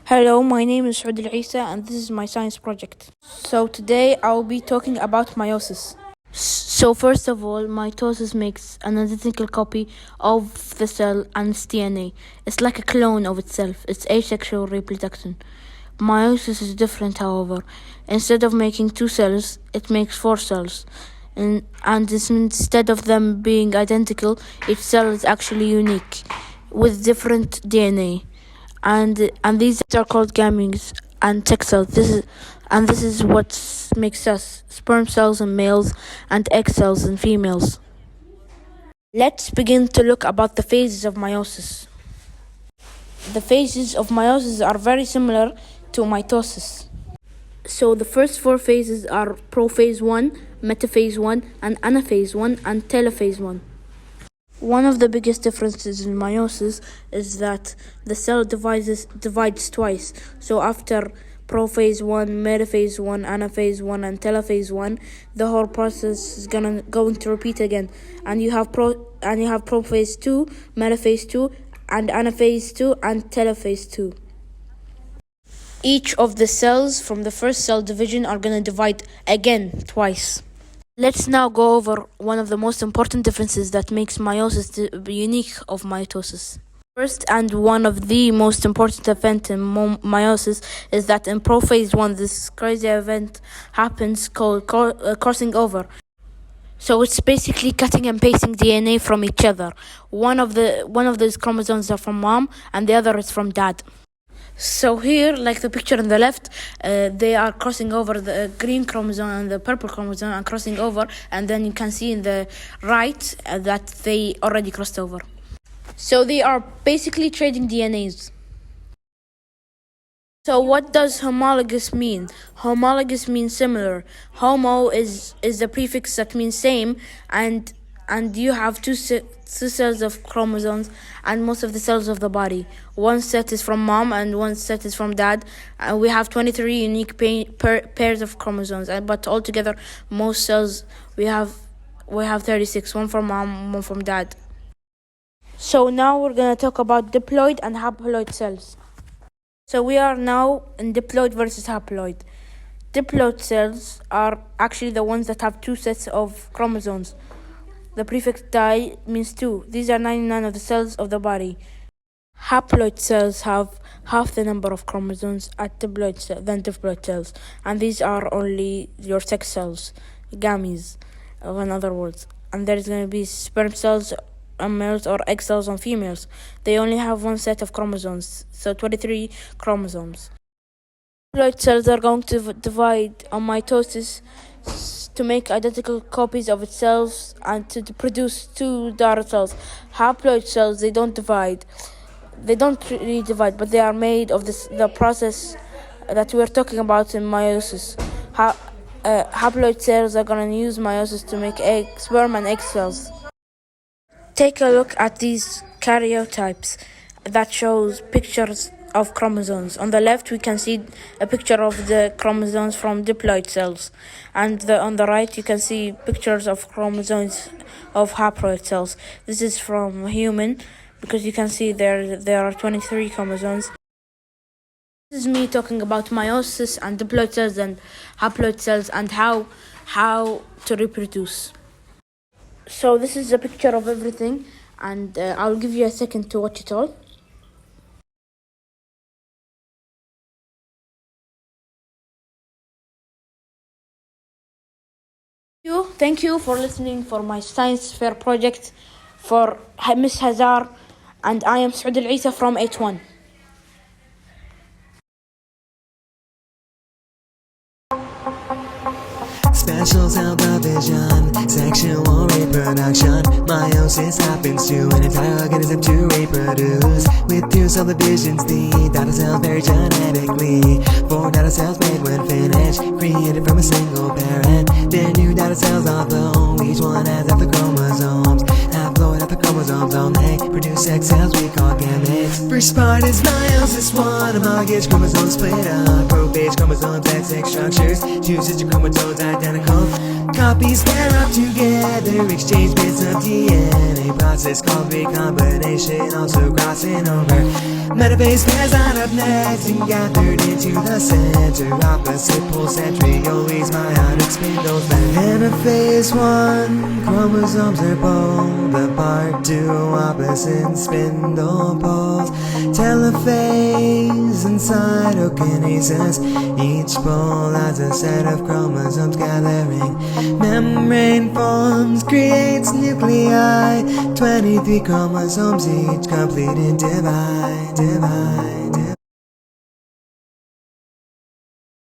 Hello, my name is Saud aleisa and this is my science project. So today I'll be talking about meiosis. So first of all, mitosis makes an identical copy of the cell and its DNA. It's like a clone of itself. It's asexual reproduction. Meiosis is different, however. Instead of making two cells, it makes four cells. And instead of them being identical, each cell is actually unique with different DNA. And these are called gametes and sex cells. This is what makes us: sperm cells in males and egg cells in females. Let's begin to look about the phases of meiosis. The phases of meiosis are very similar to mitosis. So the first four phases are prophase 1, metaphase 1, and anaphase 1, and telophase 1. One of the biggest differences in meiosis is that the cell divides twice. So after prophase 1, metaphase 1, anaphase 1, and telophase 1, the whole process is going to repeat again. And you have prophase 2, metaphase 2, and anaphase 2, and telophase 2. Each of the cells from the first cell division are going to divide again twice. Let's now go over one of the most important differences that makes meiosis unique of mitosis. First, and one of the most important events in meiosis is that in prophase 1, this crazy event happens called crossing over. So it's basically cutting and pasting DNA from each other. One of those chromosomes are from mom, and the other is from dad. So here, like the picture on the left, they are crossing over the green chromosome and the purple chromosome and crossing over, and then you can see in the right that they already crossed over. So they are basically trading DNAs. So what does homologous mean? Homologous means similar. Homo is the prefix that means same, and you have two cells of chromosomes and most of the cells of the body. One set is from mom and one set is from dad. And we have 23 unique pairs of chromosomes, but altogether most cells we have 36, one from mom, one from dad. So now we're going to talk about diploid and haploid cells. So we are now in diploid versus haploid. Diploid cells are actually the ones that have two sets of chromosomes. The prefix di means 2. These are 99 of the cells of the body. Haploid cells have half the number of chromosomes than diploid cells, and these are only your sex cells, gametes, in other words. And there's going to be sperm cells on males or egg cells on females. They only have one set of chromosomes, so 23 chromosomes. Diploid cells are going to divide on mitosis to make identical copies of itself and to produce two daughter cells. Haploid cells, they don't divide. They don't really divide, but they are made of the process that we're talking about in meiosis. Haploid cells are going to use meiosis to make sperm and egg cells. Take a look at these karyotypes that shows pictures of chromosomes. On the left, we can see a picture of the chromosomes from diploid cells, and on the right, you can see pictures of chromosomes of haploid cells. This is from human, because you can see there are 23 chromosomes. This is me talking about meiosis and diploid cells and haploid cells and how to reproduce. So this is a picture of everything, and I'll give you a second to watch it all. Thank you for listening for my science fair project for Miss Hazar, and I am Saud aleisa from H1. Special cell division, sexual reproduction. Meiosis happens to an entire organism to reproduce. With two cell divisions, the daughter cells vary genetically. 4 daughter cells made when finished, created from a single parent. Their new daughter cells, although each one has half the chromosomes, haploid half the chromosomes only, produce sex cells we call gametes. First part is meiosis 1, homologous chromosomes split up. Prophase chromosomes, XX structures, two sister chromosomes identical. Copies pair up together, exchange bits of DNA. Process called recombination, also crossing over. Metaphase pairs line up next and gathered into the center. Opposite pole centrioles, meiotic spindles. Then in phase 1, chromosomes are pulled apart to opposite spindle poles. Telophase and cytokinesis, each pole has a set of chromosomes gathering. Membrane forms, creates nuclei, 23 chromosomes each, complete and divide.